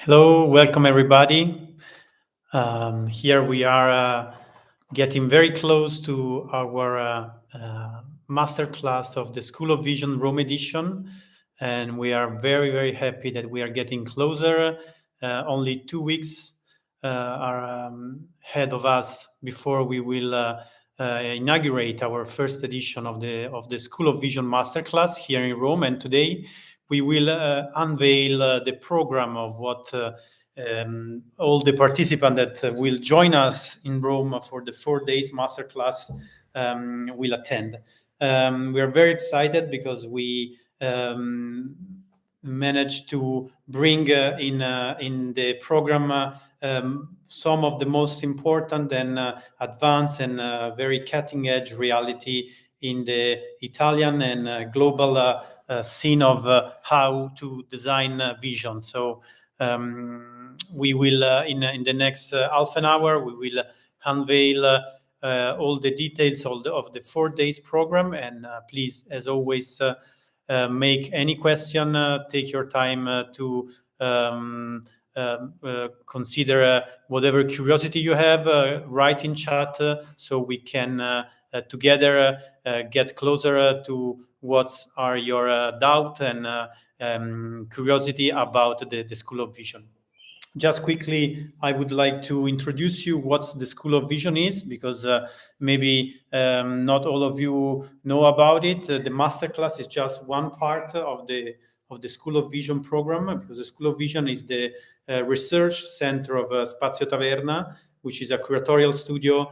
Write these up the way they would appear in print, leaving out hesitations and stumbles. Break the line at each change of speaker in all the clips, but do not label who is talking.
Hello, welcome everybody. Here we are getting very close to our masterclass of the School of Vision Rome edition. And we are very, very happy that we are getting closer. Only 2 weeks are ahead of us before we will inaugurate our first edition of the School of Vision Masterclass here in Rome. And today we will unveil the program of what all the participants that will join us in Rome for the 4 days masterclass will attend. We are very excited because we managed to bring in the program some of the most important and advanced and very cutting-edge reality in the Italian and global scene of how to design vision. So we will, in the next half an hour, we will unveil all the details of the 4 days program. And please, as always, make any question, take your time to consider whatever curiosity you have, write in chat so we can together get closer to what are your doubt and curiosity about the School of Vision. Just quickly, I would like to introduce you what the School of Vision is, because maybe not all of you know about it. The Masterclass is just one part of the School of Vision program, because the School of Vision is the research center of Spazio Taverna, which is a curatorial studio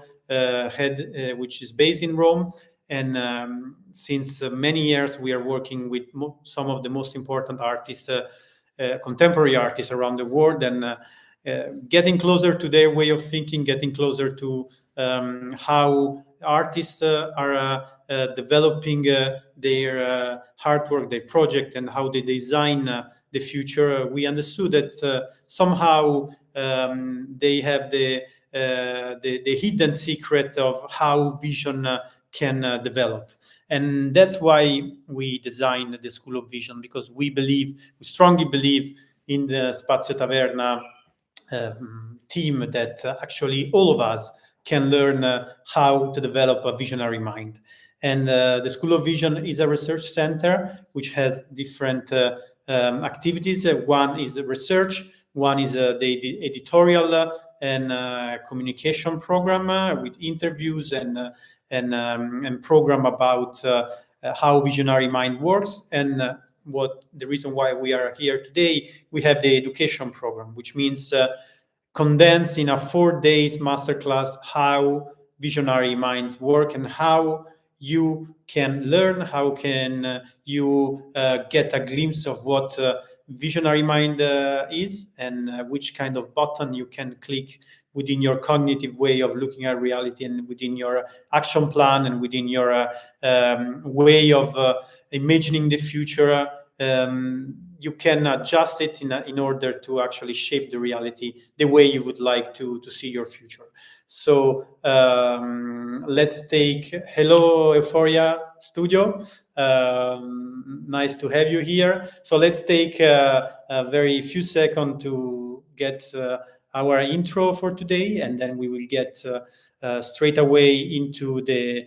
which is based in Rome. And since many years, we are working with some of the most important artists, contemporary artists around the world, and getting closer to their way of thinking, getting closer to how artists are developing their artwork, their project, and how they design the future. We understood that somehow they have the hidden secret of how vision can develop. And that's why we designed the School of Vision, because we strongly believe in the Spazio Taverna team that actually all of us can learn how to develop a visionary mind. And the School of Vision is a research center which has different activities. One is research, one is the editorial and communication program with interviews and program about how visionary mind works. And what the reason why we are here today, we have the education program, which means condense in a 4 days masterclass how visionary minds work and how you can learn, how can you get a glimpse of what visionary mind is, and which kind of button you can click within your cognitive way of looking at reality, and within your action plan, and within your way of imagining the future. You can adjust it in order to actually shape the reality the way you would like to see your future. So let's take hello Euphoria Studio. Nice to have you here. So let's take a very few seconds to get our intro for today, and then we will get straight away into the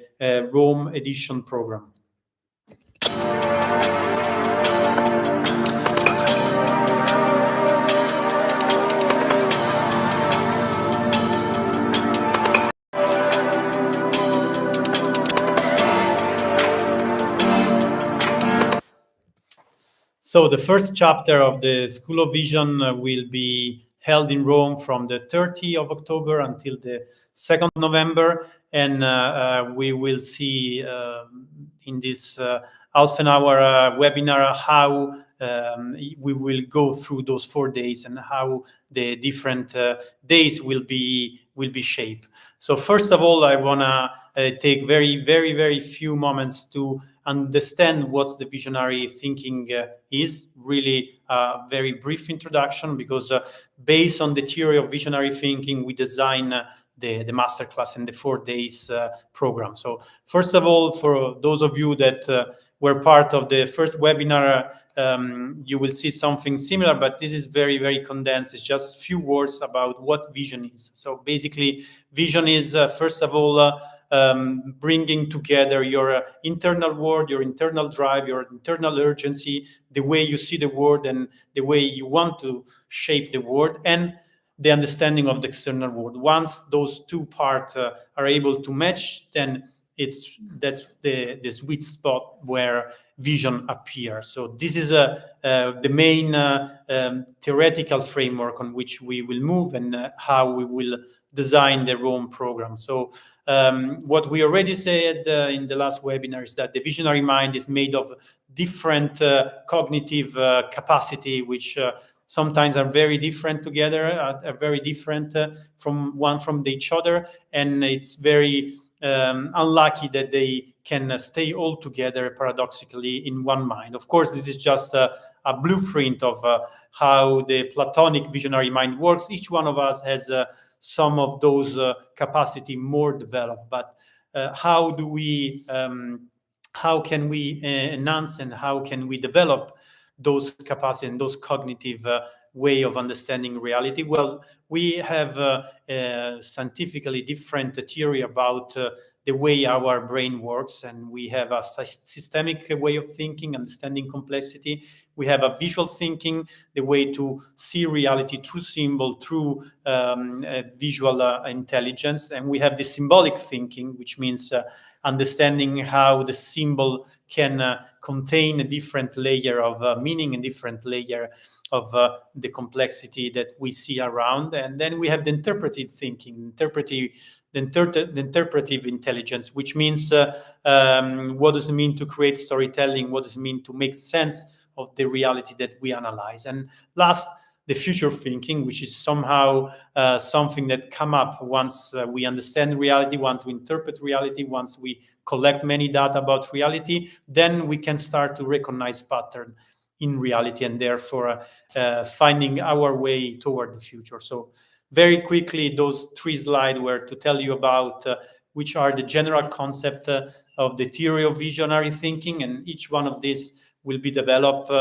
Rome edition program. So the first chapter of the School of Vision will be held in Rome from the 30th of October until the 2nd of November. And we will see in this half an hour webinar how we will go through those 4 days and how the different days will be shaped. So first of all, I want to take very few moments to understand what the visionary thinking is. Really a very brief introduction, because based on the theory of visionary thinking, we design the masterclass and the 4 days program. So first of all, for those of you that were part of the first webinar, you will see something similar, but this is very, very condensed. It's just a few words about what vision is. So basically, vision is, first of all, bringing together your internal world, your internal drive, your internal urgency, the way you see the world and the way you want to shape the world, and the understanding of the external world. Once those two parts are able to match, then that's the sweet spot where vision appears. So this is the main theoretical framework on which we will move, and how we will design the Rome program. So what we already said in the last webinar is that the visionary mind is made of different cognitive capacity, which sometimes are very different together, are very different from each other, and it's very unlucky that they can stay all together paradoxically in one mind. Of course, this is just a blueprint of how the Platonic visionary mind works. Each one of us has some of those capacity more developed, but how can we enhance and how can we develop those capacity and those cognitive way of understanding reality? Well, we have scientifically different theory about the way our brain works, and we have a systemic way of thinking, understanding complexity. We have a visual thinking, the way to see reality through symbol, through visual intelligence, and we have the symbolic thinking, which means understanding how the symbol can contain a different layer of meaning, a different layer of the complexity that we see around. And then we have the interpretive thinking, the interpretive intelligence, which means what does it mean to create storytelling? What does it mean to make sense of the reality that we analyze? And last, the future thinking, which is somehow something that come up once we understand reality, once we interpret reality, once we collect many data about reality, then we can start to recognize pattern in reality, and therefore finding our way toward the future. So very quickly, those 3 slides were to tell you about which are the general concept of the theory of visionary thinking, and each one of these will be developed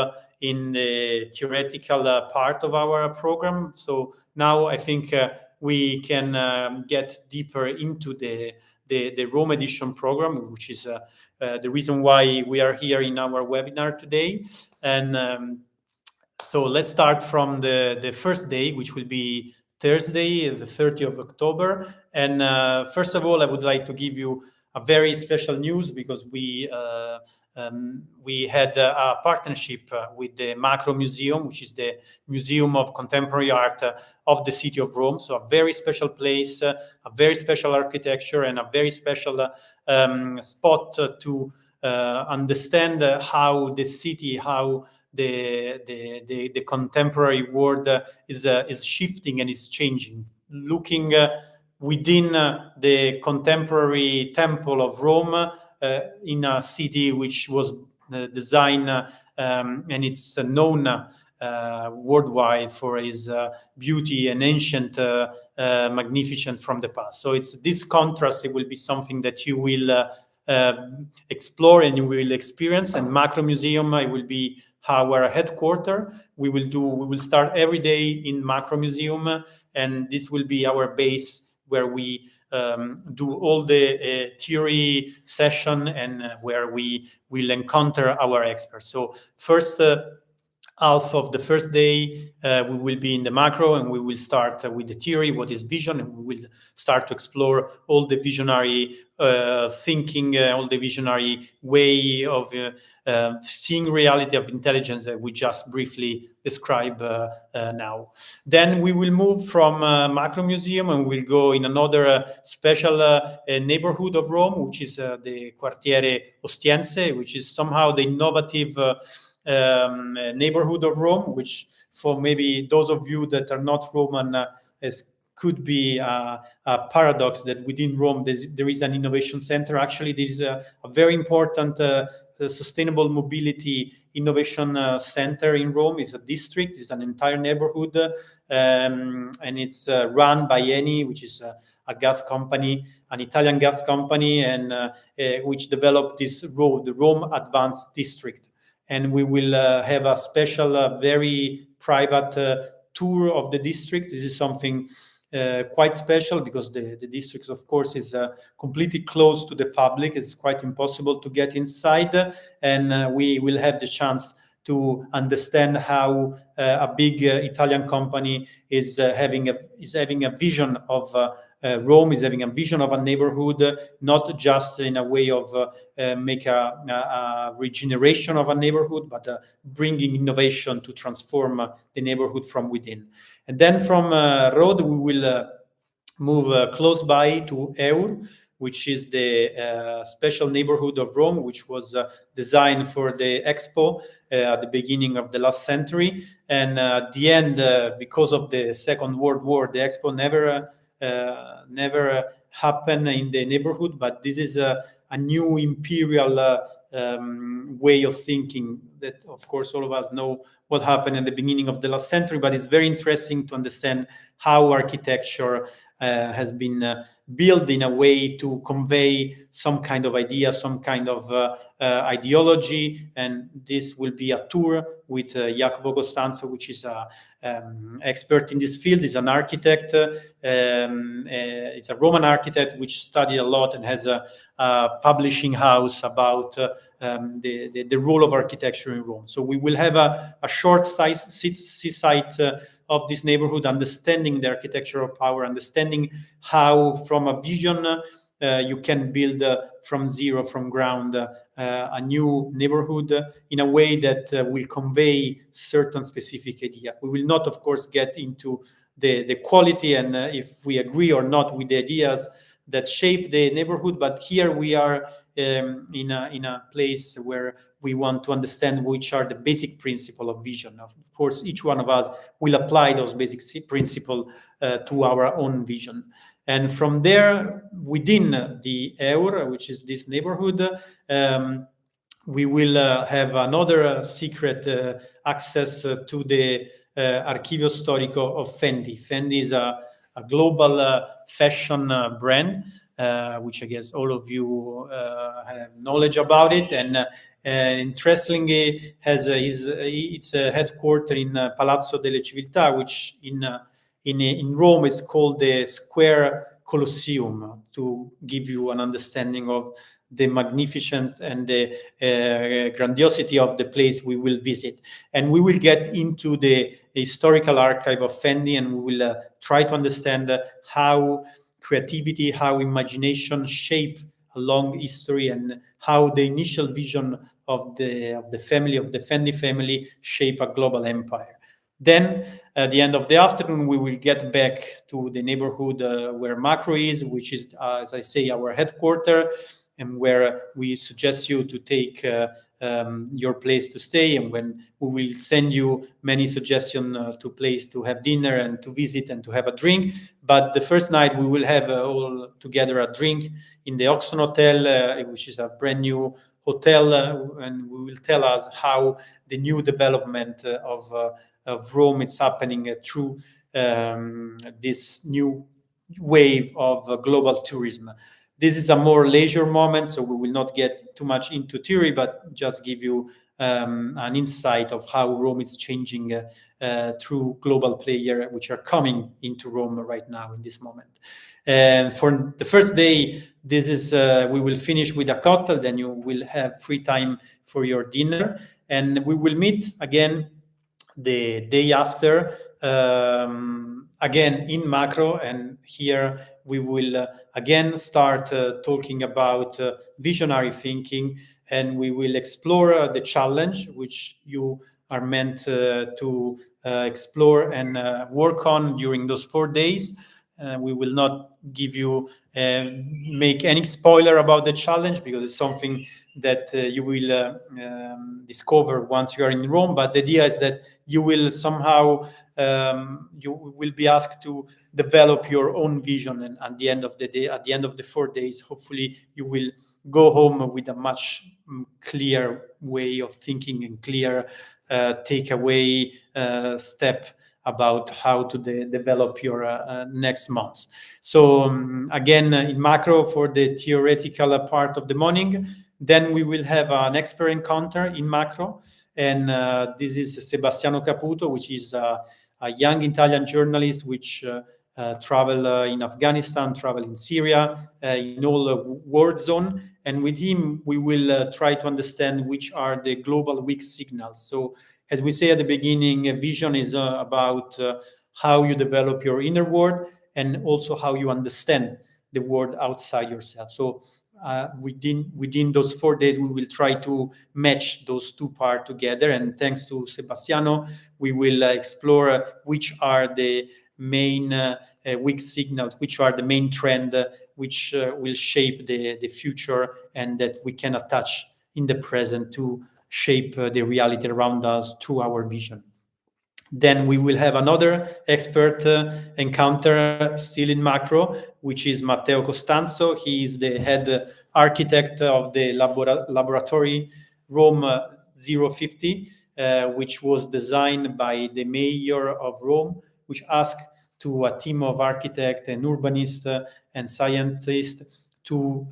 in the theoretical part of our program. So now I think we can get deeper into the Rome edition program, which is the reason why we are here in our webinar today. And so let's start from the first day, which will be Thursday, the 30th of October. And first of all, I would like to give you a very special news, because we had a partnership with the Macro Museum, which is the Museum of Contemporary Art of the city of Rome. So a very special place, a very special architecture, and a very special spot to understand how the city, how the contemporary world is shifting and is changing. Looking within the contemporary temple of Rome, in a city which was designed and it's known worldwide for its beauty and ancient magnificence from the past. So it's this contrast. It will be something that you will explore and you will experience. And Macro Museum, it will be our headquarters. We will start every day in Macro Museum, and this will be our base where we do all the theory session, and where we will encounter our experts. So first half of the first day, we will be in the macro, and we will start with the theory, what is vision, and we will start to explore all the visionary thinking, all the visionary way of seeing reality, of intelligence that we just briefly described now. Then we will move from Macro Museum, and we'll go in another special neighborhood of Rome, which is the Quartiere Ostiense, which is somehow the innovative neighborhood of Rome, which for maybe those of you that are not Roman could be a paradox that within Rome there is an innovation center. Actually, this is a very important the Sustainable Mobility Innovation Center in Rome. Is a district, is an entire neighborhood, and it's run by Eni, which is a gas company, an Italian gas company, and which developed this road, the Rome Advanced District. And we will have a special, very private tour of the district. This is something quite special because the district, of course, is completely closed to the public. It's quite impossible to get inside, and we will have the chance to understand how a big Italian company is having a vision of Rome, is having a vision of a neighborhood, not just in a way of make a regeneration of a neighborhood, but bringing innovation to transform the neighborhood from within. And then from road, we will move close by to Eur, which is the special neighborhood of Rome, which was designed for the Expo at the beginning of the last century. And at the end, because of the Second World War, the Expo never happened in the neighborhood. But this is a new imperial way of thinking that, of course, all of us know what happened in the beginning of the last century. But it's very interesting to understand how architecture has been built in a way to convey some kind of idea, some kind of ideology. And this will be a tour with Jacopo Costanzo, which is an expert in this field. He's an architect. It's a Roman architect which studied a lot and has a publishing house about the role of architecture in Rome. So we will have a short seaside of this neighborhood, understanding the architectural power, understanding how from a vision you can build from zero, from ground, a new neighborhood in a way that will convey certain specific idea. We will not, of course, get into the quality and if we agree or not with the ideas that shape the neighborhood, but here we are in a place where we want to understand which are the basic principles of vision. Of course, each one of us will apply those basic principles to our own vision. And from there, within the Eur, which is this neighborhood, we will have another secret access to the Archivio Storico of Fendi. Fendi is a global fashion brand, which I guess all of you have knowledge about it. And interestingly, has its headquarters in Palazzo delle Civiltà, which in Rome is called the Square Colosseum, to give you an understanding of the magnificence and the grandiosity of the place we will visit. And we will get into the historical archive of Fendi, and we will try to understand how creativity, how imagination shape a long history, and how the initial vision of the family, of the Fendi family, shape a global empire. Then, at the end of the afternoon, we will get back to the neighborhood where Macro is, which is, as I say, our headquarters, and where we suggest you to take your place to stay, and when we will send you many suggestions to place to have dinner and to visit and to have a drink. But the first night we will have all together a drink in the Oxon Hotel, which is a brand new hotel, and we will tell us how the new development of Rome is happening through this new wave of global tourism. This is a more leisure moment, so we will not get too much into theory, but just give you an insight of how Rome is changing through global players which are coming into Rome right now in this moment. And for the first day, this is we will finish with a cocktail, then you will have free time for your dinner, and we will meet again the day after, again in Macro, and here we will again start talking about visionary thinking, and we will explore the challenge which you are meant to explore and work on during those 4 days. we will not give you make any spoiler about the challenge, because it's something that you will discover once you are in Rome. But the idea is that you will somehow you will be asked to develop your own vision, and at the end of the day, at the end of the 4 days, hopefully you will go home with a much clear way of thinking and clear takeaway step about how to develop your next month. So again, in macro for the theoretical part of the morning, then we will have an expert encounter in macro, and this is Sebastiano Caputo, which is a young Italian journalist which travel in Afghanistan, travel in Syria, in all war zone. And with him, we will try to understand which are the global weak signals. So as we say at the beginning, vision is about how you develop your inner world, and also how you understand the world outside yourself. So within those 4 days, we will try to match those two parts together. And thanks to Sebastiano, we will explore which are the main weak signals, which are the main trend which will shape the future, and that we can attach in the present to shape the reality around us through our vision. Then we will have another expert encounter still in macro, which is Matteo Costanzo. He is the head architect of the laboratory Rome 050, which was designed by the mayor of Rome, which asked to a team of architects and urbanists and scientists to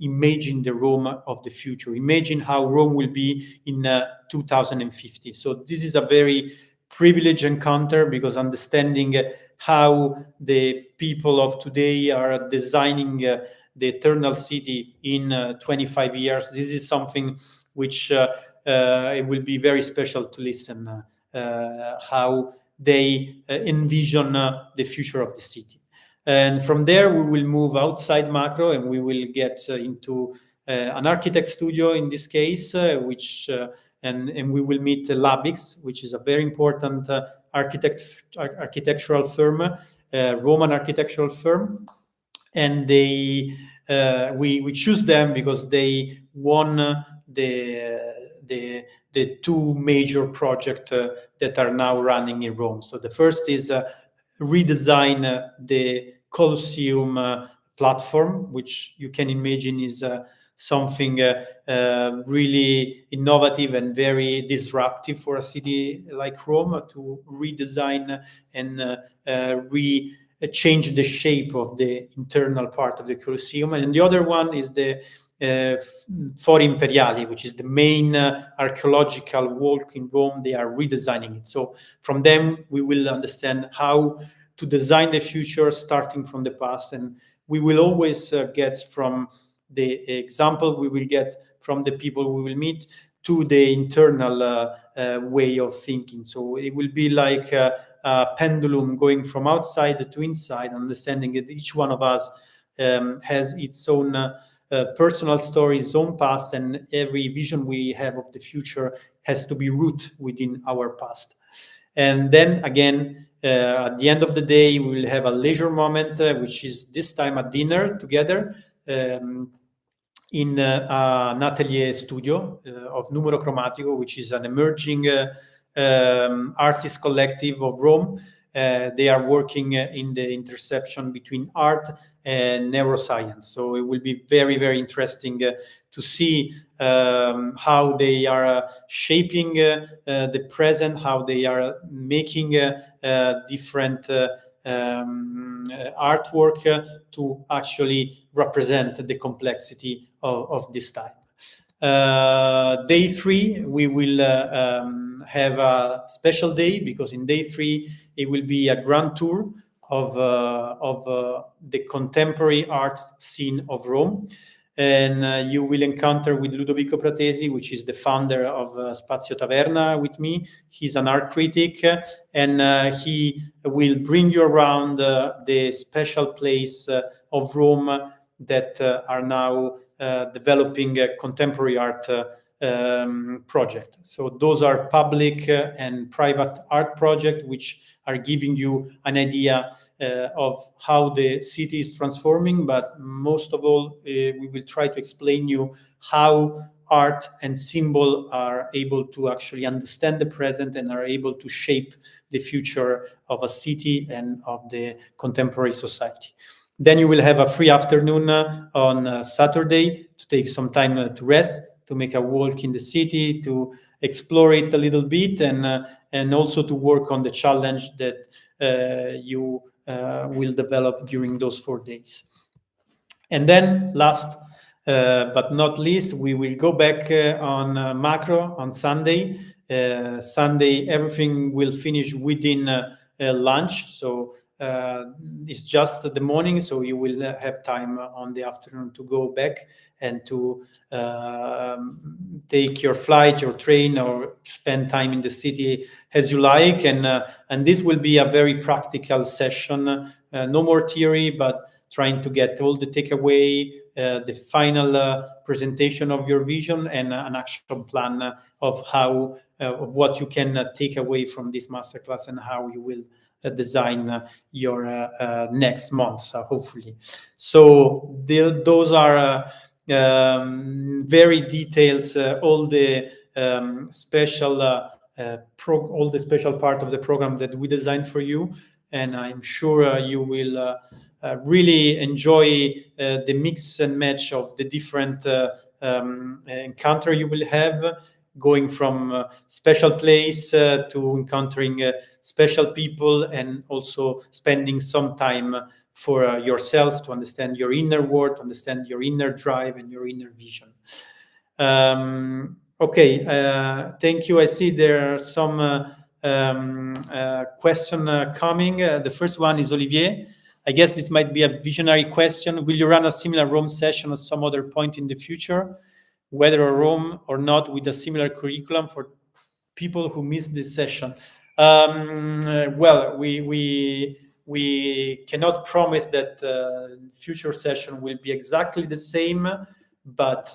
imagine the Rome of the future. Imagine how Rome will be in 2050. So this is a very privileged encounter, because understanding how the people of today are designing the eternal city in 25 years, this is something which it will be very special to listen how they envision the future of the city. And from there, we will move outside macro, and we will get into an architect studio in this case, which and we will meet Labix, which is a very important architectural firm, Roman architectural firm, and they we choose them because they won the two major projects that are now running in Rome. So the first is redesign the Colosseum platform, which you can imagine is something really innovative and very disruptive for a city like Rome, to redesign and change the shape of the internal part of the Colosseum. And the other one is the Fori Imperiali, which is the main archaeological walk in Rome. They are redesigning it. So from them, we will understand how to design the future starting from the past. And we will always get from the example we will get from the people we will meet to the internal way of thinking. So it will be like a pendulum going from outside to inside, understanding that each one of us has its own personal story, its own past, and every vision we have of the future has to be rooted within our past. And then again, at the end of the day, we will have a leisure moment, which is this time a dinner together in an atelier studio of Numero Cromatico, which is an emerging artist collective of Rome. They are working in the intersection between art and neuroscience. So it will be very, very interesting to see how they are shaping the present, how they are making different artwork to actually represent the complexity of this time. Day 3, we will have a special day, because in day 3 it will be a grand tour of the contemporary art scene of Rome. And you will encounter with Ludovico Pratesi, which is the founder of Spazio Taverna with me. He's an art critic, and he will bring you around the special place of Rome that are now developing contemporary art project. So those are public and private art projects, which are giving you an idea of how the city is transforming. But most of all, we will try to explain you how art and symbol are able to actually understand the present and are able to shape the future of a city and of the contemporary society. Then you will have a free afternoon on Saturday to take some time to rest, to make a walk in the city, to explore it a little bit, and also to work on the challenge that you will develop during those 4 days. And then last but not least, we will go back on macro on Sunday. Sunday, everything will finish within lunch. So it's just the morning, so you will have time on the afternoon to go back and to take your flight, your train, or spend time in the city as you like. And this will be a very practical session. No more theory, but trying to get all the takeaway, the final presentation of your vision, and an action plan of how of what you can take away from this masterclass and how you will design your next months, hopefully. So those are very details, all the special all the special part of the program that we designed for you, and I'm sure you will really enjoy the mix and match of the different encounter you will have, going from special place to encountering special people, and also spending some time for yourself to understand your inner world, to understand your inner drive and your inner vision. Okay, thank you. I see there are some question coming. The first one is Olivier. I guess this might be a visionary question. Will you run a similar Rome session at some other point in the future, whether a Rome or not, with a similar curriculum for people who missed this session? Well, we cannot promise that future session will be exactly the same, but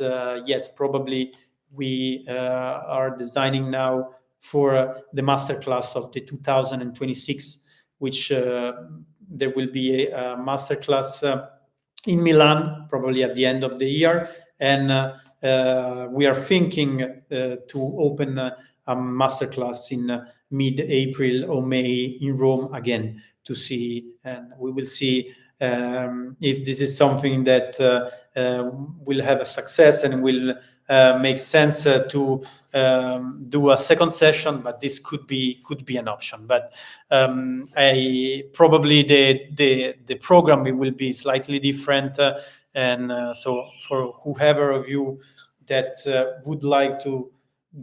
yes, probably we are designing now for the masterclass of the 2026, which there will be a masterclass in Milan, probably at the end of the year. And we are thinking to open a masterclass in mid-April or May in Rome again, to see, and we will see if this is something that will have a success and will make sense to do a second session, but this could be an option. But I probably the program will be slightly different, and so for whoever of you that would like to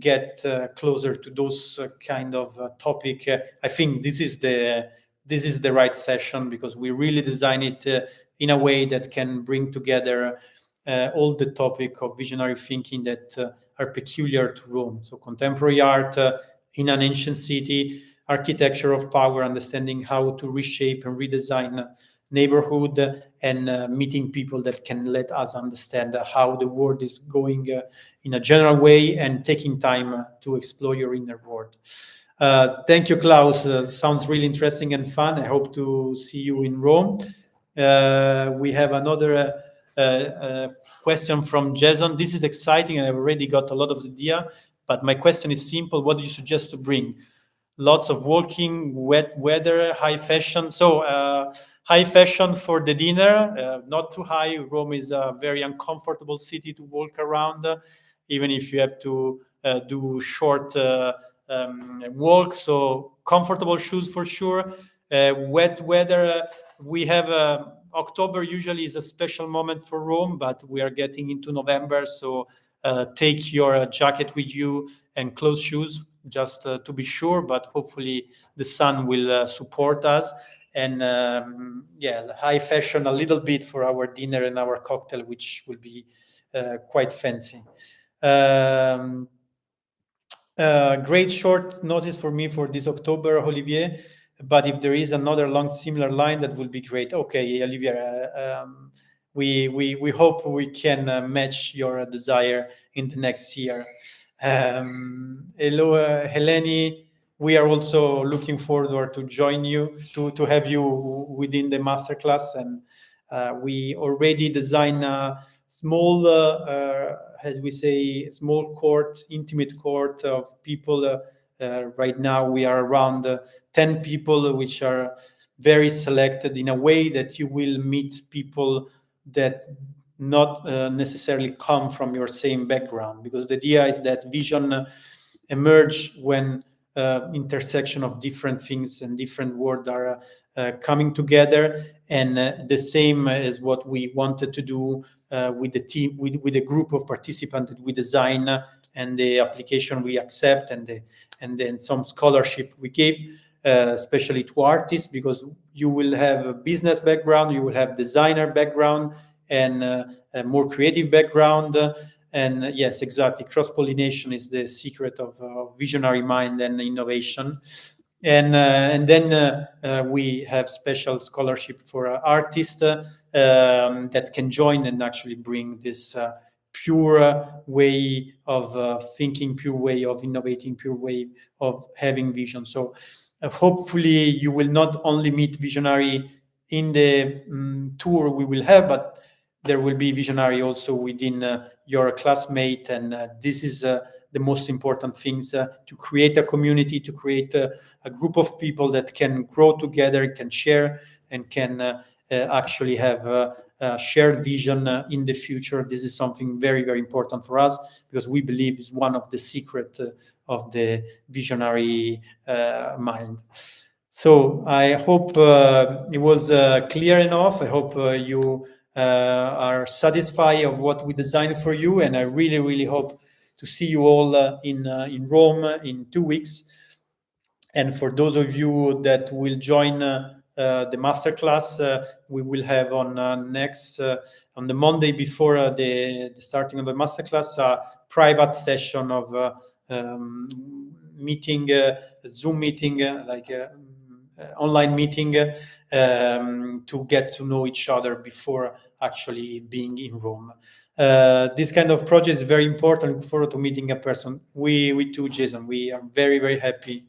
get closer to those kind of topic, I think this is the right session, because we really design it in a way that can bring together all the topic of visionary thinking that are peculiar to Rome. So contemporary art in an ancient city, architecture of power, understanding how to reshape and redesign neighborhood, and meeting people that can let us understand how the world is going in a general way, and taking time to explore your inner world. Thank you, Klaus. Sounds really interesting and fun. I hope to see you in Rome. We have another question from Jason. This is exciting. I've already got a lot of idea, but my question is simple. What do you suggest to bring? Lots of walking, wet weather, high fashion. So high fashion for the dinner, not too high. Rome is a very uncomfortable city to walk around, even if you have to do short walks. So comfortable shoes for sure. Wet weather. We have October usually is a special moment for Rome, but we are getting into November, so take your jacket with you and closed shoes, just to be sure, but hopefully the sun will support us. And yeah, high fashion a little bit for our dinner and our cocktail, which will be quite fancy. Great short notice for me for this October, Olivier, but if there is another long similar line, that would be great. Okay, Olivier, we hope we can match your desire in the next year. Hello, Heleni. We are also looking forward to join you, to have you within the masterclass. And we already design a small, as we say, small court, intimate court of people. Right now, we are around 10 people, which are very selected in a way that you will meet people that not necessarily come from your same background, because the idea is that vision emerge when intersection of different things and different words are coming together. And the same as what we wanted to do with the team, with a group of participants that we design, and the application we accept, and then some scholarship we gave, especially to artists, because you will have a business background, you will have designer background, and a more creative background. And yes, exactly, cross-pollination is the secret of visionary mind and innovation. And then we have special scholarship for artists that can join and actually bring this pure way of thinking, pure way of innovating, pure way of having vision. So hopefully you will not only meet visionary in the tour we will have, but there will be visionary also within your classmate. And this is the most important things, to create a community, to create a group of people that can grow together, can share, and can actually have a shared vision in the future. This is something very, very important for us, because we believe is one of the secret of the visionary mind. So I hope it was clear enough. I hope you are satisfied of what we designed for you, and I really, really hope to see you all in Rome in 2 weeks. And for those of you that will join the masterclass, we will have on the Monday before the starting of the masterclass, a private session of meeting, Zoom meeting, online meeting, to get to know each other before actually being in Rome. This kind of project is very important. Look forward to meeting a person. We too, Jason, we are very, very happy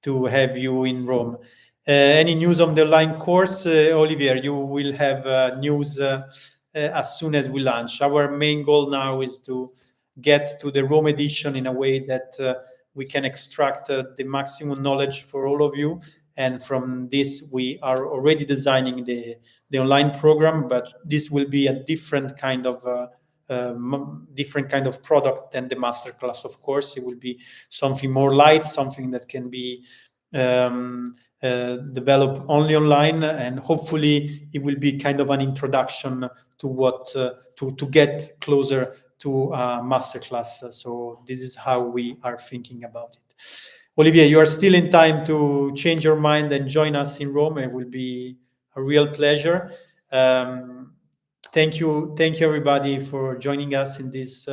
to have you in Rome. Any news on the online course, Olivier? You will have news as soon as we launch. Our main goal now is to get to the Rome edition in a way that we can extract the maximum knowledge for all of you. And from this, we are already designing the online program, but this will be a different kind of product than the masterclass. Of course, it will be something more light, something that can be developed only online, and hopefully it will be kind of an introduction to what to get closer to masterclass. So this is how we are thinking about it. Olivier, you are still in time to change your mind and join us in Rome. It will be a real pleasure. Thank you, everybody, for joining us in this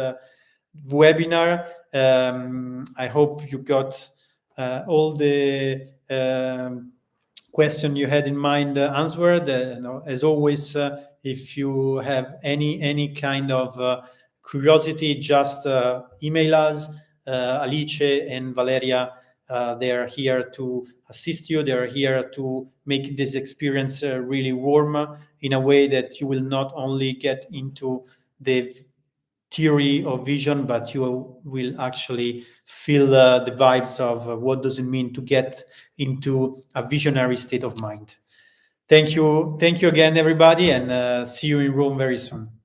webinar. I hope you got all the question you had in mind answered. As always, if you have any kind of curiosity, just email us. Alice and Valeria, they are here to assist you. They are here to make this experience really warm, in a way that you will not only get into the theory of vision, but you will actually feel the vibes of what does it mean to get into a visionary state of mind. Thank you again, everybody, and see you in Rome very soon.